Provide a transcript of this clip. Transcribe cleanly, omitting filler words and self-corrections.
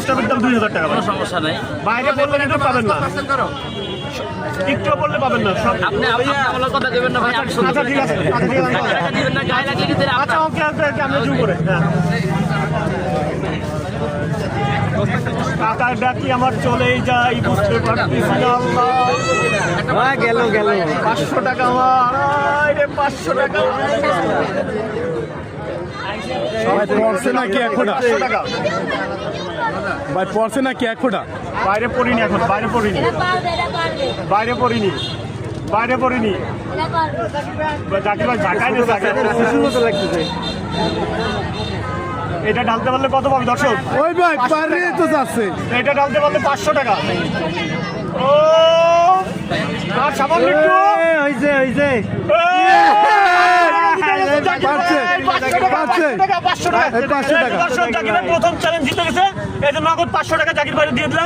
স্টপের দাম 2000 টাকা। কোনো সমস্যা নাই। বাইরে বললে কিন্তু পাবেন না, একটু বললে পাবেন না। সব আপনি আমার কথা দেবেন না ভাই। আচ্ছা ঠিক আছে, আচ্ছা ঠিক আছে, টাকা দিবেন না, গায়ে লাগলে কিন্তু আচ্ছা ওকে ওকে ওকে, আমরা জুম করে কাকার ডাকি আমার চলেই যাই, বুঝতে পারতেছি না আল্লাহ। গেল 500 টাকা আমার, আরে 500 টাকা ভাই পড়ছে নাকি 1 ফোঁটা? 500 টাকা ভাই পড়ছে নাকি 1 ফোঁটা? বাইরে পড়িনি এখন, বাইরে পড়িনি, বাইরে পড়িনি, বাইরে পড়িনি। জাকির ভাই ঢাকায় না, শিশুর মতো লাগতেছে। এটা ঢালতে পারলে কত পাবে দর্শক? ওই ভাই পারে তো যাচ্ছে। এটা ঢালতে পারলে 500 টাকা। ও আর সামান্য একটু হইছে দর্শক জাকির ভাই প্রথম চ্যালেঞ্জ জিতে গেছে। এই যে নগদ 500 টাকা জাকির ভাই দিয়ে দিলাম।